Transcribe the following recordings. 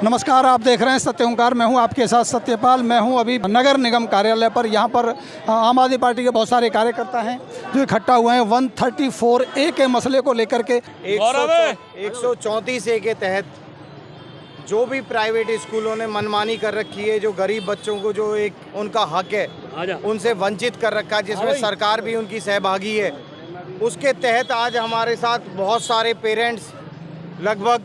नमस्कार, आप देख रहे हैं सत्य ओंकार। मैं हूं आपके साथ सत्यपाल। मैं हूं अभी नगर निगम कार्यालय पर। यहां पर आम आदमी पार्टी के बहुत सारे कार्यकर्ता हैं जो इकट्ठा हुए हैं 134A के मसले को लेकर के। 134A के तहत जो भी प्राइवेट स्कूलों ने मनमानी कर रखी है, जो गरीब बच्चों को जो एक उनका हक है उनसे वंचित कर रखा है, जिसमें सरकार भी उनकी सहभागी है, उसके तहत आज हमारे साथ बहुत सारे पेरेंट्स, लगभग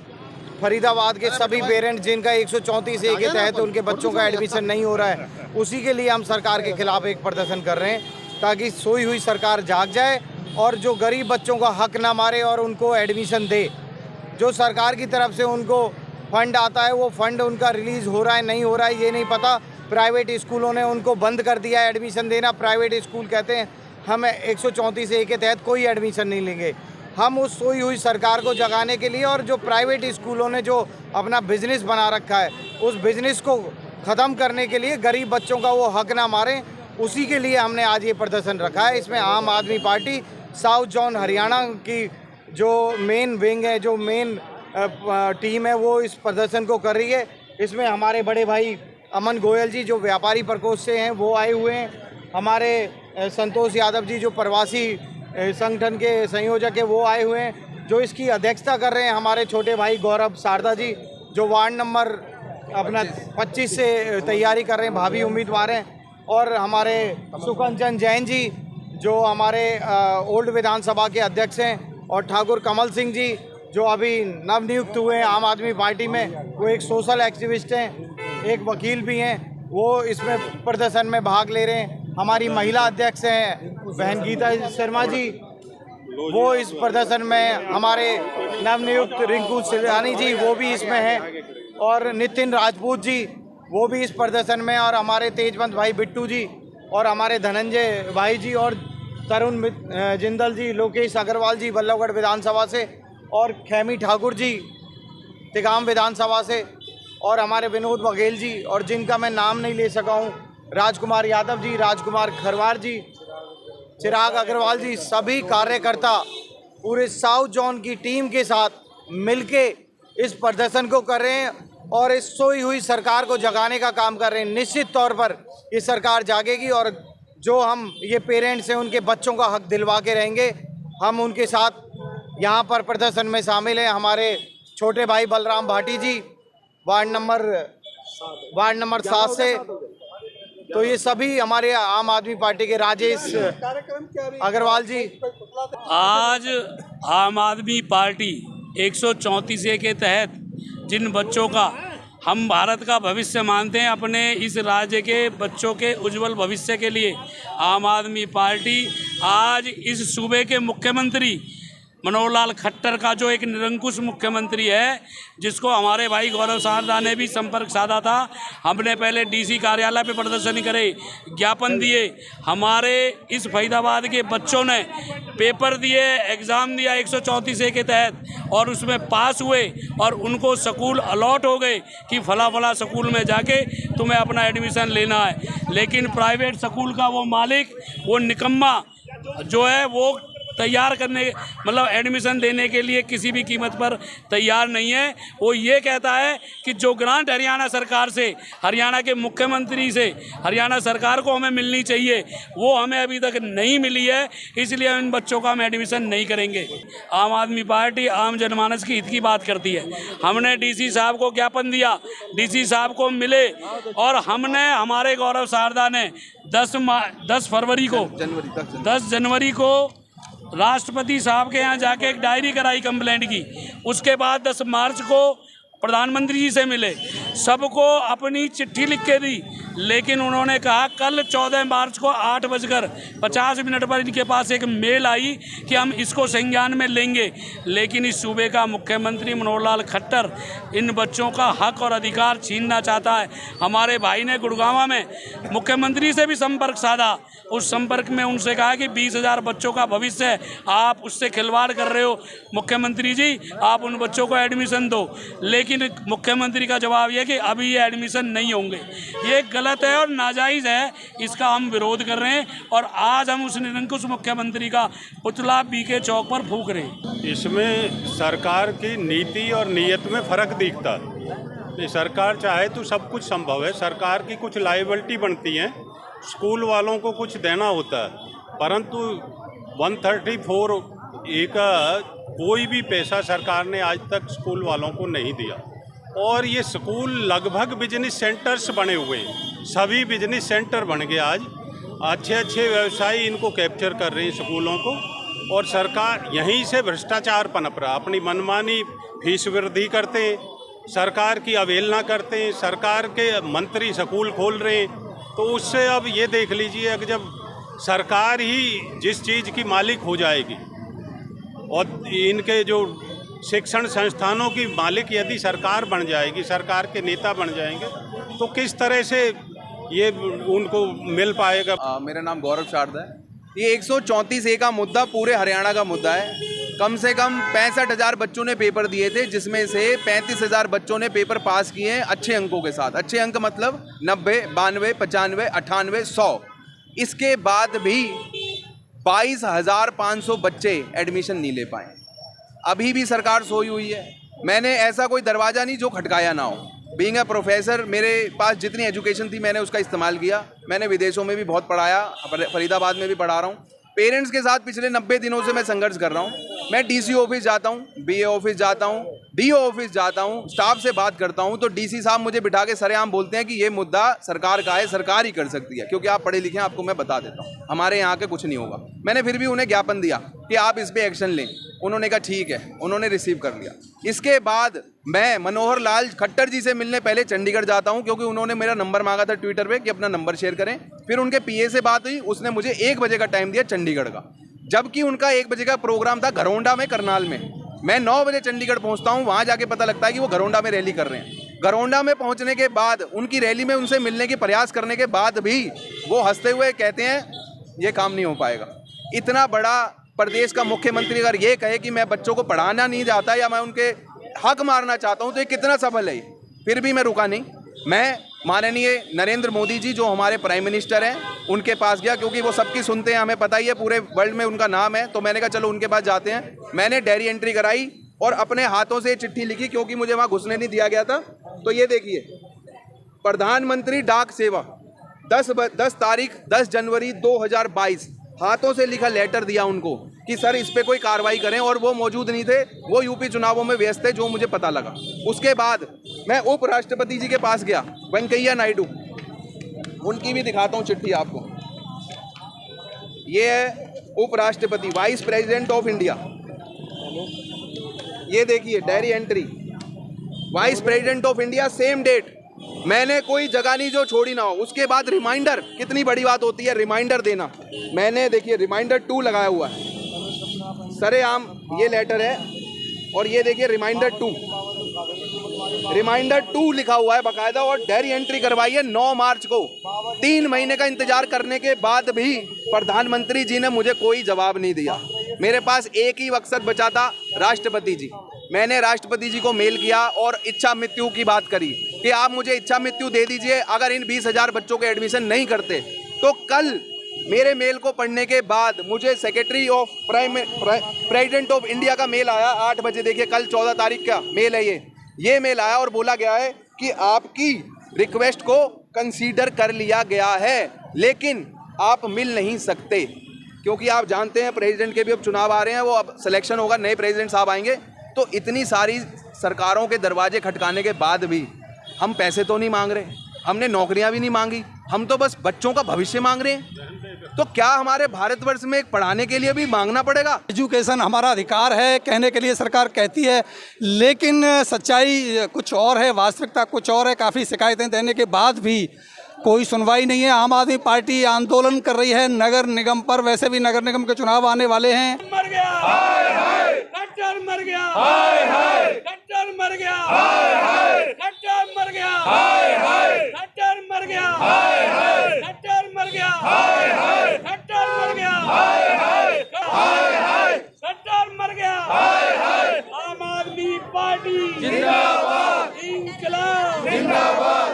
फरीदाबाद के सभी पेरेंट्स जिनका 134A के तहत उनके बच्चों का एडमिशन नहीं हो रहा है, उसी के लिए हम सरकार के खिलाफ एक प्रदर्शन कर रहे हैं ताकि सोई हुई सरकार जाग जाए और जो गरीब बच्चों का हक ना मारे और उनको एडमिशन दे। जो सरकार की तरफ से उनको फंड आता है वो फंड उनका रिलीज़ हो रहा है नहीं हो रहा है ये नहीं पता। प्राइवेट स्कूलों ने उनको बंद कर दिया है एडमिशन देना। प्राइवेट स्कूल कहते हैं हम 134A के तहत कोई एडमिशन नहीं लेंगे। हम उस सोई हुई सरकार को जगाने के लिए और जो प्राइवेट स्कूलों ने जो अपना बिजनेस बना रखा है उस बिजनेस को ख़त्म करने के लिए गरीब बच्चों का वो हक ना मारें, उसी के लिए हमने आज ये प्रदर्शन रखा है। इसमें आम आदमी पार्टी साउथ जोन हरियाणा की जो मेन विंग है, जो मेन टीम है, वो इस प्रदर्शन को कर रही है। इसमें हमारे बड़े भाई अमन गोयल जी जो व्यापारी प्रकोष्ठ से हैं वो आए हुए हैं। हमारे संतोष यादव जी जो प्रवासी संगठन के संयोजक है वो आए हुए हैं। जो इसकी अध्यक्षता कर रहे हैं हमारे छोटे भाई गौरव शारदा जी जो वार्ड नंबर अपना 25 से तैयारी कर रहे हैं, भावी उम्मीदवार हैं। और हमारे सुकंचन जैन जी जो हमारे ओल्ड विधानसभा के अध्यक्ष हैं, और ठाकुर कमल सिंह जी जो अभी नवनियुक्त हुए हैं आम आदमी पार्टी में, वो एक सोशल एक्टिविस्ट हैं, एक वकील भी हैं, वो इसमें प्रदर्शन में भाग ले रहे हैं। हमारी महिला अध्यक्ष हैं बहन गीता शर्मा जी, वो इस प्रदर्शन में, हमारे नवनियुक्त रिंकू सिलानी जी वो भी इसमें हैं, और नितिन राजपूत जी वो भी इस प्रदर्शन में, और हमारे तेजवंत भाई बिट्टू जी, और हमारे धनंजय भाई जी, और तरुण जिंदल जी, लोकेश अग्रवाल जी बल्लभगढ़ विधानसभा से, और खेमी ठाकुर जी तिगाम विधानसभा से, और हमारे विनोद बघेल जी, और जिनका मैं नाम नहीं ले सका हूँ, राजकुमार यादव जी, राजकुमार खरवार जी, चिराग अग्रवाल जी, सभी कार्यकर्ता पूरे साउथ जोन की टीम के साथ मिलके इस प्रदर्शन को कर रहे हैं और इस सोई हुई सरकार को जगाने का काम कर रहे हैं। निश्चित तौर पर ये सरकार जागेगी और जो हम ये पेरेंट्स हैं उनके बच्चों का हक दिलवा के रहेंगे। हम उनके साथ यहाँ पर प्रदर्शन में शामिल हैं। हमारे छोटे भाई बलराम भाटी जी वार्ड नंबर 7 से, तो ये सभी हमारे आम आदमी पार्टी के राजेश अग्रवाल जी। आज आम आदमी पार्टी 134A के तहत जिन बच्चों का हम भारत का भविष्य मानते हैं, अपने इस राज्य के बच्चों के उज्जवल भविष्य के लिए आम आदमी पार्टी आज इस सूबे के मुख्यमंत्री मनोहर लाल खट्टर का जो एक निरंकुश मुख्यमंत्री है, जिसको हमारे भाई गौरव शारदा ने भी संपर्क साधा था, हमने पहले डीसी कार्यालय पे प्रदर्शन करे, ज्ञापन दिए। हमारे इस फरीदाबाद के बच्चों ने पेपर दिए, एग्ज़ाम दिया 134A के तहत और उसमें पास हुए और उनको स्कूल अलॉट हो गए कि फला स्कूल में जाके तुम्हें अपना एडमिशन लेना है। लेकिन प्राइवेट स्कूल का वो मालिक, वो निकम्मा जो है, वो तैयार करने मतलब एडमिशन देने के लिए किसी भी कीमत पर तैयार नहीं है। वो ये कहता है कि जो ग्रांट हरियाणा सरकार से, हरियाणा के मुख्यमंत्री से, हरियाणा सरकार को हमें मिलनी चाहिए, वो हमें अभी तक नहीं मिली है, इसलिए इन बच्चों का हम एडमिशन नहीं करेंगे। आम आदमी पार्टी आम जनमानस की हित की बात करती है। हमने डीसी साहब को ज्ञापन दिया, डीसी साहब को मिले, और हमने, हमारे गौरव शारदा ने 10 जनवरी को राष्ट्रपति साहब के यहाँ जाके एक डायरी कराई कंप्लेंट की। उसके बाद 10 मार्च को प्रधानमंत्री जी से मिले, सबको अपनी चिट्ठी लिख के दी, लेकिन उन्होंने कहा कल 14 मार्च को 8:50 पर इनके पास एक मेल आई कि हम इसको संज्ञान में लेंगे। लेकिन इस सूबे का मुख्यमंत्री मनोहर लाल खट्टर इन बच्चों का हक और अधिकार छीनना चाहता है। हमारे भाई ने गुड़गांव में मुख्यमंत्री से भी संपर्क साधा, उस संपर्क में उनसे कहा कि 20,000 बच्चों का भविष्य है, आप उससे खिलवाड़ कर रहे हो मुख्यमंत्री जी, आप उन बच्चों को एडमिशन दो। लेकिन मुख्यमंत्री का जवाब यह कि अभी ये एडमिशन नहीं होंगे। ये गलत है और नाजायज़ है, इसका हम विरोध कर रहे हैं और आज हम उस निरंकुश मुख्यमंत्री का पुतला बीके चौक पर फूंक रहे हैं। इसमें सरकार की नीति और नीयत में फ़र्क दिखता है। कि सरकार चाहे तो सब कुछ संभव है। सरकार की कुछ लायबिलिटी बनती हैं, स्कूल वालों को कुछ देना होता है, परंतु 134A का कोई भी पैसा सरकार ने आज तक स्कूल वालों को नहीं दिया। और ये स्कूल लगभग बिजनेस सेंटर्स बने हुए हैं, सभी बिजनेस सेंटर बन गए आज। अच्छे अच्छे व्यवसायी इनको कैप्चर कर रहे हैं स्कूलों को, और सरकार यहीं से भ्रष्टाचार पनप रहा। अपनी मनमानी फीस वृद्धि करते हैं, सरकार की अवहेलना करते हैं, सरकार के मंत्री स्कूल खोल रहे हैं। तो उससे अब ये देख लीजिए कि जब सरकार ही जिस चीज़ की मालिक हो जाएगी और इनके जो शिक्षण संस्थानों की मालिक यदि सरकार बन जाएगी, सरकार के नेता बन जाएंगे, तो किस तरह से ये उनको मिल पाएगा। मेरा नाम गौरव शारदा है। ये 134A का मुद्दा पूरे हरियाणा का मुद्दा है। कम से कम 65,000 बच्चों ने पेपर दिए थे, जिसमें से 35,000 बच्चों ने पेपर पास किए हैं अच्छे अंकों के साथ। अच्छे अंक मतलब 90, 92, 95, 98, 100। इसके बाद भी 22,500 बच्चे एडमिशन नहीं ले पाए। अभी भी सरकार सोई हुई है। मैंने ऐसा कोई दरवाज़ा नहीं जो खटकाया ना हो। बीइंग अ प्रोफेसर, मेरे पास जितनी एजुकेशन थी मैंने उसका इस्तेमाल किया। मैंने विदेशों में भी बहुत पढ़ाया, फरीदाबाद में भी पढ़ा रहा हूँ। पेरेंट्स के साथ पिछले 90 दिनों से मैं संघर्ष कर रहा हूँ। मैं डीसी ऑफिस जाता हूँ, बीए ऑफिस जाता हूँ, डीओ ऑफिस जाता हूँ, स्टाफ से बात करता हूँ, तो डीसी साहब मुझे बिठा के सरेआम बोलते हैं कि ये मुद्दा सरकार का है, सरकार ही कर सकती है, क्योंकि आप पढ़े लिखे हैं, आपको मैं बता देता हूँ, हमारे यहाँ के कुछ नहीं होगा। मैंने फिर भी उन्हें ज्ञापन दिया कि आप इस पर एक्शन लें। उन्होंने कहा ठीक है, उन्होंने रिसीव कर लिया। इसके बाद मैं मनोहर लाल खट्टर जी से मिलने पहले चंडीगढ़ जाता हूँ, क्योंकि उन्होंने मेरा नंबर मांगा था ट्विटर पे कि अपना नंबर शेयर करें। फिर उनके पीए से बात हुई, उसने मुझे 1 बजे का टाइम दिया चंडीगढ़ का, जबकि उनका 1 बजे का प्रोग्राम था घरौंडा में, करनाल में। मैं 9 बजे चंडीगढ़ पहुंचता हूं, वहां जाके पता लगता है कि वो घरौंडा में रैली कर रहे हैं। घरौंडा में पहुंचने के बाद उनकी रैली में उनसे मिलने के प्रयास करने के बाद भी वो हंसते हुए कहते हैं ये काम नहीं हो पाएगा। इतना बड़ा प्रदेश का मुख्यमंत्री अगर ये कहे कि मैं बच्चों को पढ़ाना नहीं चाहता या मैं उनके हक मारना चाहता हूं, तो ये कितना सफल है। फिर भी मैं रुका नहीं। मैं माननीय नरेंद्र मोदी जी जो हमारे प्राइम मिनिस्टर हैं उनके पास गया, क्योंकि वो सबकी सुनते हैं, हमें पता ही है, पूरे वर्ल्ड में उनका नाम है। तो मैंने कहा चलो उनके पास जाते हैं। मैंने डायरी एंट्री कराई और अपने हाथों से चिट्ठी लिखी, क्योंकि मुझे वहाँ घुसने नहीं दिया गया था। तो ये देखिए, प्रधानमंत्री डाक सेवा 10 तारीख 10 जनवरी 2022 हाथों से लिखा लेटर दिया उनको कि सर इस पे कोई कार्रवाई करें, और वो मौजूद नहीं थे, वो यूपी चुनावों में व्यस्त थे, जो मुझे पता लगा। उसके बाद मैं उपराष्ट्रपति जी के पास गया, वेंकैया नायडू, उनकी भी दिखाता हूँ चिट्ठी आपको। ये है उपराष्ट्रपति, वाइस प्रेसिडेंट ऑफ इंडिया। ये देखिए diary entry, vice president of India, same date. मैंने कोई जगह नहीं जो छोड़ी ना हो। उसके बाद रिमाइंडर, कितनी बड़ी बात होती है रिमाइंडर देना। मैंने देखिए रिमाइंडर 2 लगाया हुआ है, सरेआम ये लेटर है, और ये देखिए रिमाइंडर 2 लिखा हुआ है बाकायदा, और डायरी एंट्री करवाई है 9 मार्च को। 3 महीने का इंतजार करने के बाद भी प्रधानमंत्री जी ने मुझे कोई जवाब नहीं दिया। मेरे पास एक ही मकसद बचा था, राष्ट्रपति जी। मैंने राष्ट्रपति जी को मेल किया और इच्छा मृत्यु की बात करी कि आप मुझे इच्छा मृत्यु दे दीजिए, अगर इन 20,000 बच्चों के एडमिशन नहीं करते तो कल मेरे मेल को पढ़ने के बाद मुझे secretary of president of India का मेल आया 8 बजे। देखिए कल 14 तारीख का मेल है ये मेल आया, और बोला गया है कि आपकी रिक्वेस्ट को कंसीडर कर लिया गया है, लेकिन आप मिल नहीं सकते, क्योंकि आप जानते हैं प्रेसिडेंट के भी अब चुनाव आ रहे हैं, वो अब सिलेक्शन होगा, नए प्रेसिडेंट साहब आएंगे। तो इतनी सारी सरकारों के दरवाजे खटकाने के बाद भी हम पैसे तो नहीं मांग रहे, हमने नौकरियां भी नहीं मांगी, हम तो बस बच्चों का भविष्य मांग रहे हैं। तो क्या हमारे भारतवर्ष में पढ़ाने के लिए भी मांगना पड़ेगा? एजुकेशन हमारा अधिकार है, कहने के लिए सरकार कहती है, लेकिन सच्चाई कुछ और है, वास्तविकता कुछ और है। काफ़ी शिकायतें देने के बाद भी कोई सुनवाई नहीं है। आम आदमी पार्टी आंदोलन कर रही है नगर निगम पर। वैसे भी नगर निगम के चुनाव आने वाले हैं। मर गया, हाय हाय, कट्टर मर गया, हाय हाय, कट्टर मर गया, हाय हाय, कट्टर मर गया, हाय हाय, कट्टर मर गया, हाय हाय, कट्टर मर गया, हाय हाय, कट्टर मर गया, हाय हाय, हाय हाय, कट्टर मर गया, हाय हाय। आम आदमी पार्टी जिंदाबाद, इंकलाब जिंदाबाद,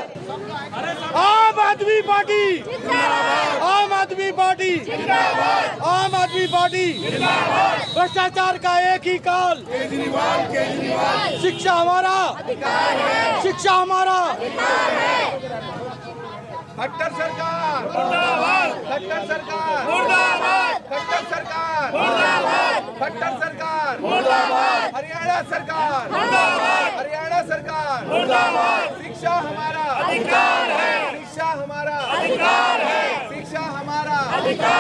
आम आदमी पार्टी जिंदाबाद, आम आदमी पार्टी पार्टी जिंदाबाद, आम आदमी पार्टी जिंदाबाद, भ्रष्टाचार का एक ही काल, केजरीवाल केजरीवाल, शिक्षा हमारा अधिकार है, शिक्षा हमारा अधिकार है। खट्टर सरकार मुर्दाबाद, खट्टर सरकार मुर्दाबाद, खट्टर सरकार मुर्दाबाद, खट्टर सरकार मुर्दाबाद, हरियाणा सरकार मुर्दाबाद, हरियाणा सरकार मुर्दाबाद। शिक्षा हमारा अधिकार है, शिक्षा हमारा अधिकार है, शिक्षा हमारा अधिकार